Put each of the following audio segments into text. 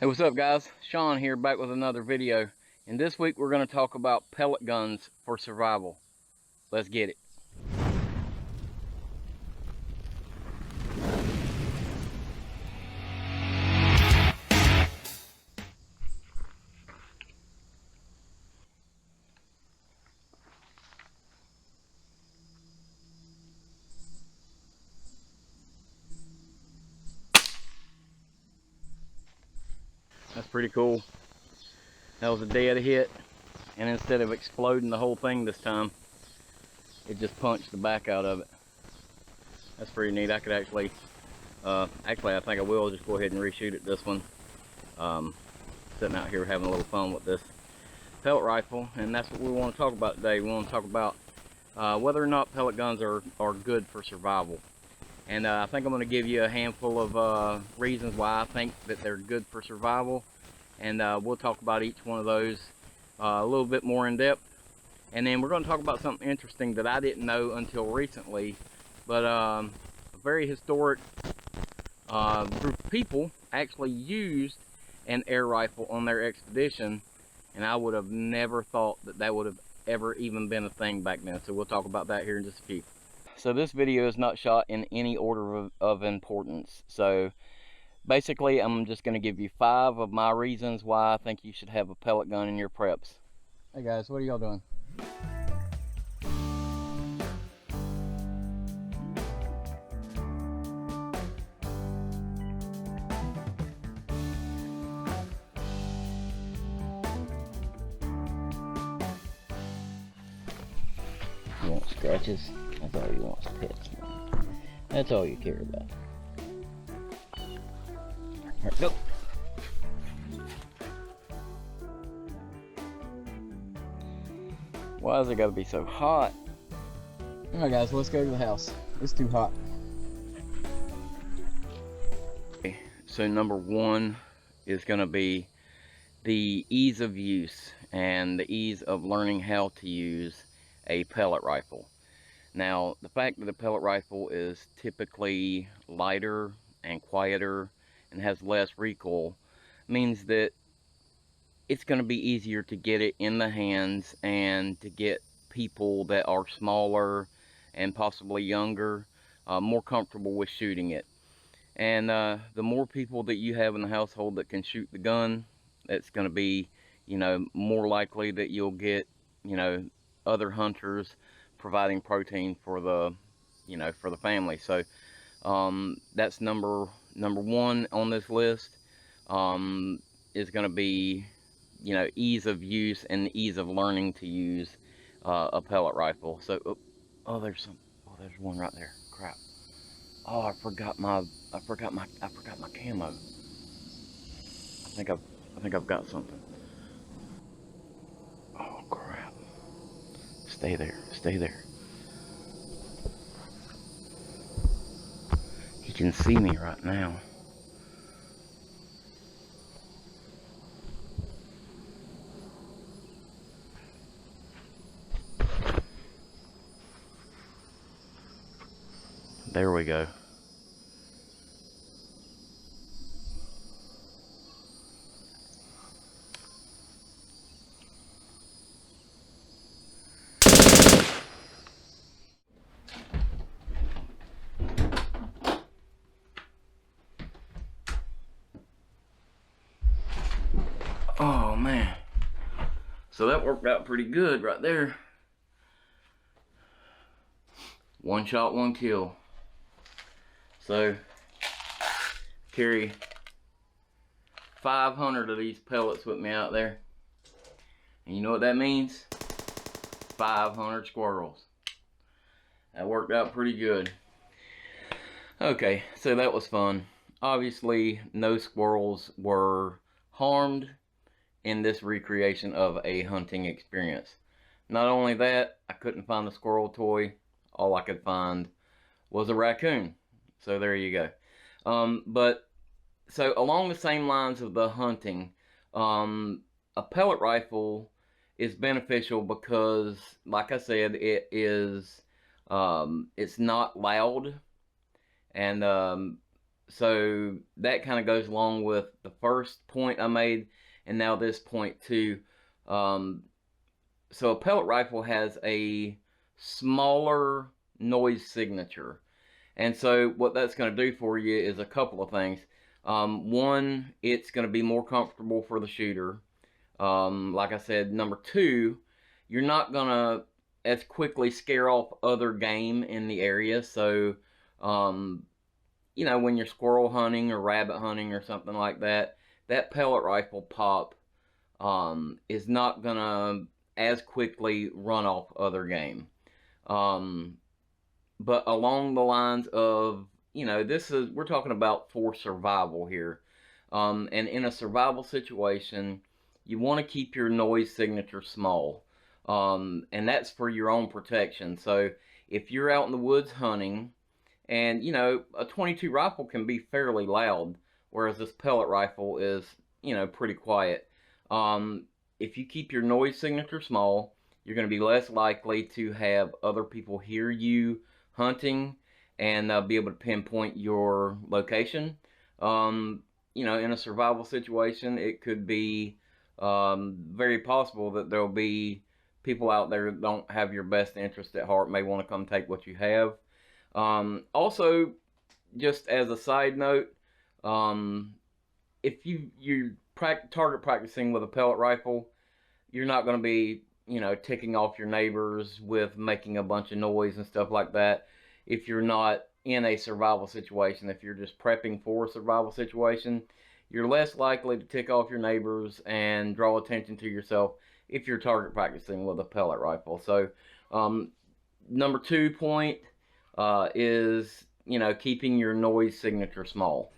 Hey, what's up guys? Sean here, back with another video. And this week we're going to talk about pellet guns for survival. Let's get it. That's pretty cool. That was a dead hit, and instead of exploding the whole thing this time, it just punched the back out of it. That's pretty neat. I could actually I think I will just go ahead and reshoot it this one. Sitting out here having a little fun with this pellet rifle, and that's what we want to talk about today. We want to talk about whether or not pellet guns are good for survival. And I think I'm going to give you a handful of reasons why I think that they're good for survival. And we'll talk about each one of those a little bit more in depth. And then we're going to talk about something interesting that I didn't know until recently. But a very historic group of people actually used an air rifle on their expedition. And I would have never thought that that would have ever even been a thing back then. So we'll talk about that here in just a few. So this video is not shot in any order of importance. So basically, I'm just going to give you 5 of my reasons why I think you should have a pellet gun in your preps. Hey guys, what are y'all doing? You want scratches? That's all you want is pets. That's all you care about. Alright, go. Why has it got to be so hot? Alright guys, let's go to the house. It's too hot. Okay, so number 1 is going to be the ease of use and the ease of learning how to use a pellet rifle. Now, the fact that a pellet rifle is typically lighter and quieter and has less recoil means that it's going to be easier to get it in the hands and to get people that are smaller and possibly younger more comfortable with shooting it. And the more people that you have in the household that can shoot the gun, it's going to be, you know, more likely that you'll get, you know, other hunters providing protein for the, you know, for the family. So that's number 1 on this list. Is going to be, you know, ease of use and ease of learning to use a pellet rifle. So there's one right there. Crap. Oh, I forgot my camo. I think I've got something. Oh crap. Stay there. You can see me right now. There we go. Oh man. So that worked out pretty good right there. 1 shot, 1 kill. So carry 500 of these pellets with me out there. And you know what that means? 500 squirrels. That worked out pretty good. Okay, so that was fun. Obviously, no squirrels were harmed in this recreation of a hunting experience. Not only that, I couldn't find the squirrel toy. All I could find was a raccoon. So there you go. But so along the same lines of the hunting, a pellet rifle is beneficial because, like I said, it is it's not loud, and So that kind of goes along with the first point I made, and now this point too. So a pellet rifle has a smaller noise signature. And so what that's going to do for you is a couple of things. One, it's going to be more comfortable for the shooter. Like I said, number two, you're not going to as quickly scare off other game in the area. So, you know, when you're squirrel hunting or rabbit hunting or something like that, that pellet rifle pop is not going to as quickly run off other game. But along the lines of, you know, we're talking about for survival here. And in a survival situation, you want to keep your noise signature small. And that's for your own protection. So if you're out in the woods hunting, and, you know, a 22 rifle can be fairly loud, whereas this pellet rifle is, you know, pretty quiet. If you keep your noise signature small, you're going to be less likely to have other people hear you hunting and be able to pinpoint your location. You know, in a survival situation, it could be very possible that there'll be people out there that don't have your best interest at heart, may want to come take what you have. Also, just as a side note, if you target practicing with a pellet rifle, you're not going to be, you know, ticking off your neighbors with making a bunch of noise and stuff like that. If you're not in a survival situation, if you're just prepping for a survival situation, you're less likely to tick off your neighbors and draw attention to yourself if you're target practicing with a pellet rifle. So, number 2 point is, you know, keeping your noise signature small.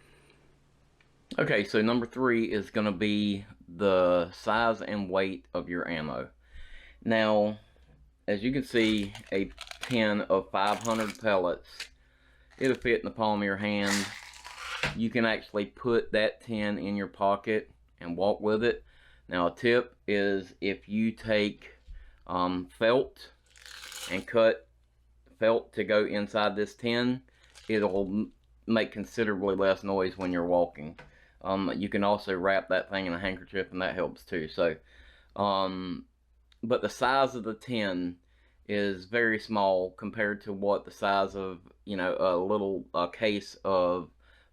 Okay, so number 3 is going to be the size and weight of your ammo. Now, as you can see, a tin of 500 pellets, it'll fit in the palm of your hand. You can actually put that tin in your pocket and walk with it. Now, a tip is if you take felt and cut felt to go inside this tin, it'll make considerably less noise when you're walking. You can also wrap that thing in a handkerchief, and that helps too. So, but the size of the tin is very small compared to what the size of, you know, a little case of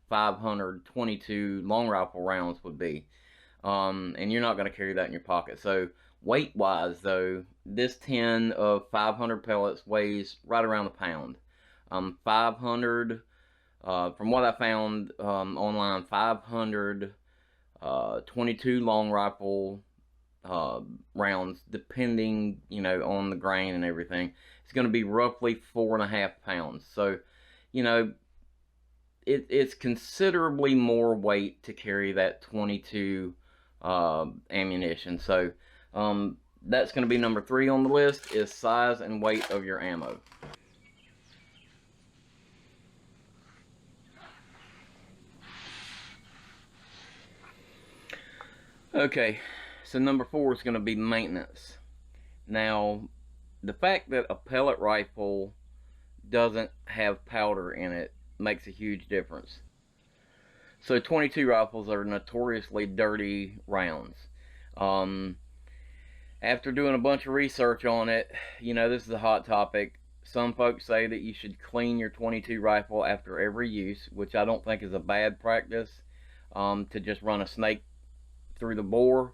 522 long rifle rounds would be. And you're not going to carry that in your pocket. So weight wise though, this tin of 500 pellets weighs right around a pound. 500, from what I found online, 500 22 long rifle rounds, depending, you know, on the grain and everything, it's going to be roughly 4.5 pounds. So, you know, it's considerably more weight to carry that 22 ammunition. So that's going to be number 3 on the list, is size and weight of your ammo. Okay, so number 4 is going to be maintenance. Now, the fact that a pellet rifle doesn't have powder in it makes a huge difference. So 22 rifles are notoriously dirty rounds. After doing a bunch of research on it, you know, this is a hot topic. Some folks say that you should clean your 22 rifle after every use, which I don't think is a bad practice, to just run a snake through the bore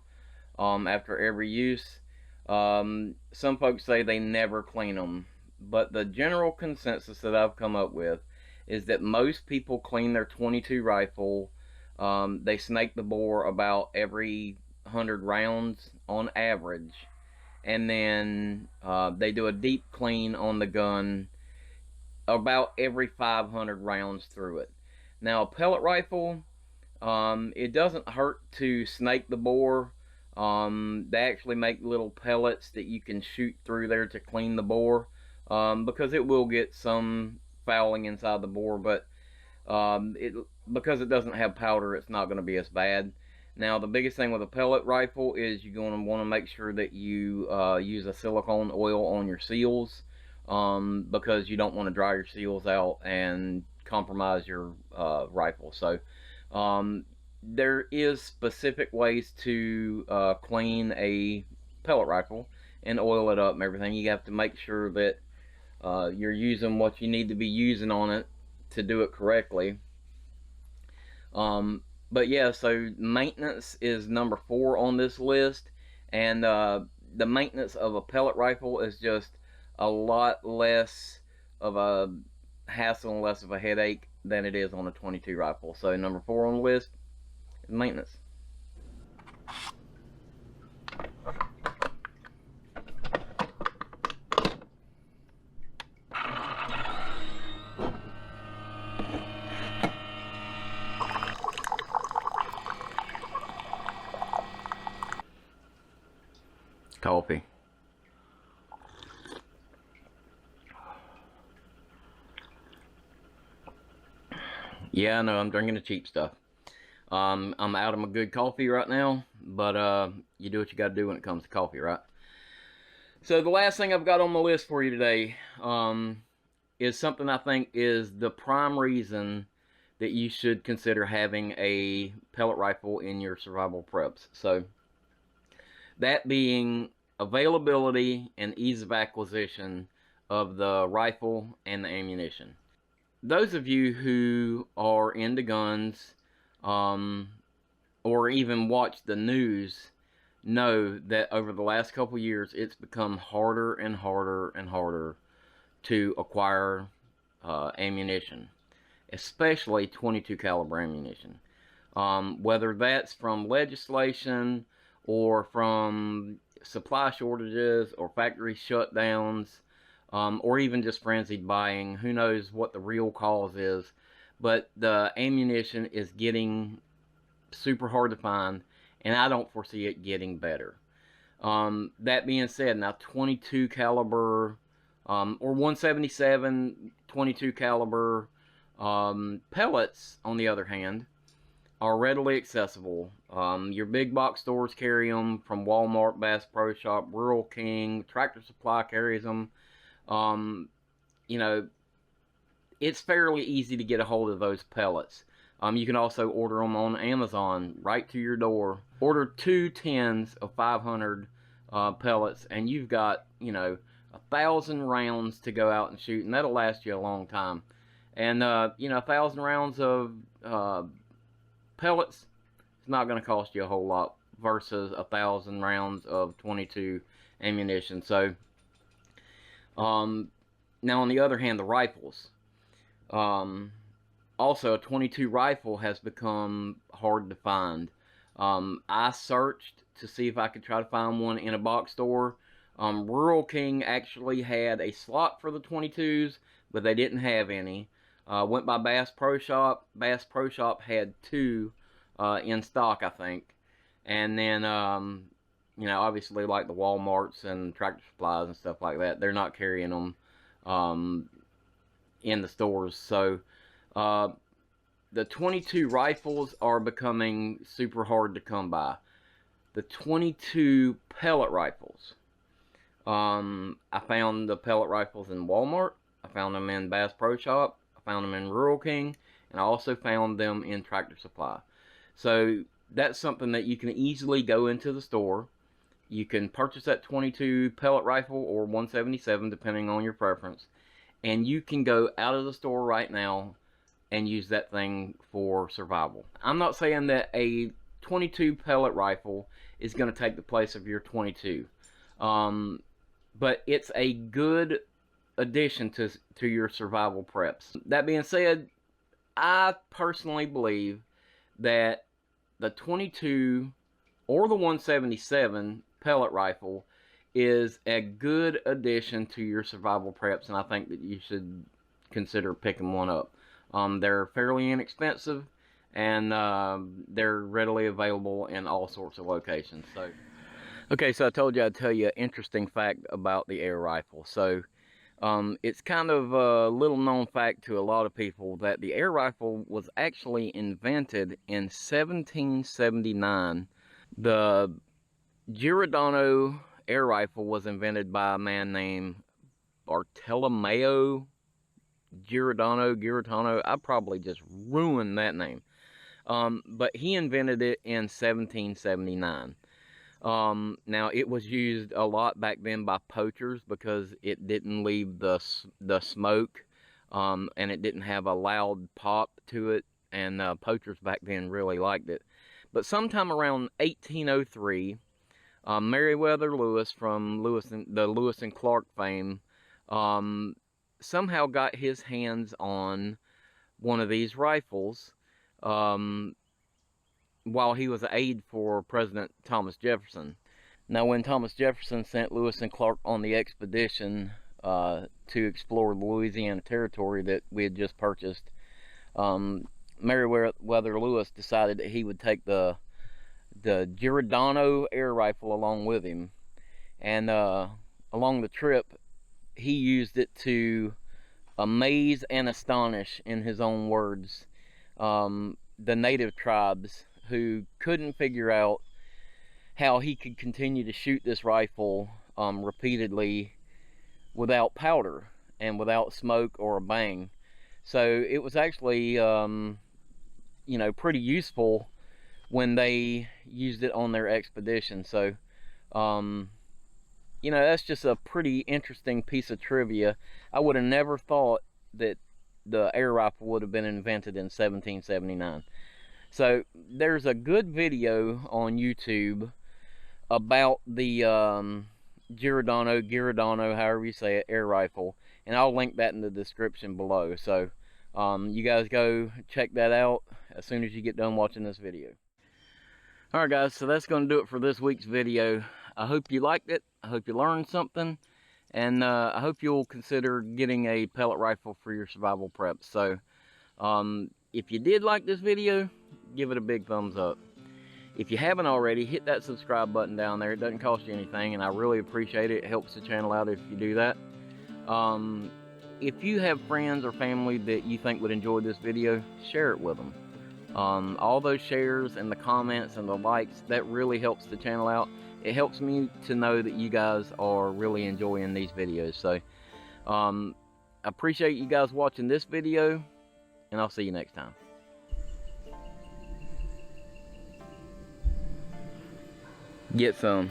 after every use. Some folks say they never clean them, but the general consensus that I've come up with is that most people clean their 22 rifle. They snake the bore about every 100 rounds on average, and then they do a deep clean on the gun about every 500 rounds through it. Now, a pellet rifle, it doesn't hurt to snake the bore. They actually make little pellets that you can shoot through there to clean the bore, because it will get some fouling inside the bore, but because it doesn't have powder, it's not going to be as bad. Now, the biggest thing with a pellet rifle is you're going to want to make sure that you use a silicone oil on your seals, because you don't want to dry your seals out and compromise your rifle. So there is specific ways to clean a pellet rifle and oil it up and everything. You have to make sure that you're using what you need to be using on it to do it correctly. But yeah, so maintenance is number 4 on this list, and the maintenance of a pellet rifle is just a lot less of a hassle and less of a headache than it is on a 22 rifle. So number 4 on the list is maintenance. Coffee. Yeah, I know, I'm drinking the cheap stuff. I'm out of my good coffee right now, but you do what you gotta do when it comes to coffee, right? So the last thing I've got on my list for you today is something I think is the prime reason that you should consider having a pellet rifle in your survival preps. So that being availability and ease of acquisition of the rifle and the ammunition. Those of you who are into guns or even watch the news know that over the last couple years it's become harder and harder and harder to acquire ammunition, especially 22 caliber ammunition. Whether that's from legislation or from supply shortages or factory shutdowns, or even just frenzied buying. Who knows what the real cause is, but the ammunition is getting super hard to find, and I don't foresee it getting better. That being said, now 22 caliber or 177 22 caliber pellets, on the other hand, are readily accessible. Your big box stores carry them, from Walmart, Bass Pro Shop, Rural King, Tractor Supply carries them. You know, it's fairly easy to get a hold of those pellets. You can also order them on Amazon right to your door. Order 2 tins of 500 pellets, and you've got, you know, 1,000 rounds to go out and shoot, and that'll last you a long time. And you know, 1,000 rounds of pellets, it's not going to cost you a whole lot versus 1,000 rounds of 22 ammunition. So now on the other hand, the rifles, also a 22 rifle has become hard to find. I searched to see if I could try to find one in a box store. Rural King actually had a slot for the 22s, but they didn't have any. Went by Bass Pro Shop. Bass Pro Shop had 2 in stock, I think. And then, you know, obviously like the Walmarts and Tractor Supplies and stuff like that, they're not carrying them in the stores. So the 22 rifles are becoming super hard to come by. The 22 pellet rifles, I found the pellet rifles in Walmart. I found them in Bass Pro Shop. I found them in Rural King, and I also found them in Tractor Supply. So that's something that you can easily go into the store. You can purchase that 22 pellet rifle or 177, depending on your preference, and you can go out of the store right now and use that thing for survival. I'm not saying that a 22 pellet rifle is going to take the place of your 22, but it's a good addition to your survival preps. That being said, I personally believe that the 22 or the 177 pellet rifle is a good addition to your survival preps, and I think that you should consider picking one up. They're fairly inexpensive, and they're readily available in all sorts of locations. So, okay, so I told you I'd tell you an interesting fact about the air rifle. So it's kind of a little known fact to a lot of people that the air rifle was actually invented in 1779. The Giordano air rifle was invented by a man named Bartolomeo Giordano, I probably just ruined that name. But he invented it in 1779. Now, it was used a lot back then by poachers because it didn't leave the smoke, and it didn't have a loud pop to it, and poachers back then really liked it. But sometime around 1803, Meriwether Lewis from the Lewis and Clark fame somehow got his hands on one of these rifles while he was an aide for President Thomas Jefferson. Now, when Thomas Jefferson sent Lewis and Clark on the expedition to explore the Louisiana Territory that we had just purchased, Meriwether Lewis decided that he would take the Giordano air rifle along with him. And along the trip, he used it to amaze and astonish, in his own words, the native tribes who couldn't figure out how he could continue to shoot this rifle repeatedly without powder and without smoke or a bang. So it was actually, you know, pretty useful when they used it on their expedition. So, you know, that's just a pretty interesting piece of trivia. I would have never thought that the air rifle would have been invented in 1779. So there's a good video on YouTube about the Giordano, however you say it, air rifle, and I'll link that in the description below. So you guys go check that out as soon as you get done watching this video. Alright guys, so that's going to do it for this week's video. I hope you liked it. I hope you learned something. And I hope you'll consider getting a pellet rifle for your survival prep. So if you did like this video, give it a big thumbs up. If you haven't already, hit that subscribe button down there. It doesn't cost you anything, and I really appreciate it. It helps the channel out if you do that. If you have friends or family that you think would enjoy this video, share it with them. All those shares and the comments and the likes, that really helps the channel out. It helps me to know that you guys are really enjoying these videos. So I appreciate you guys watching this video, and I'll see you next time. Get some.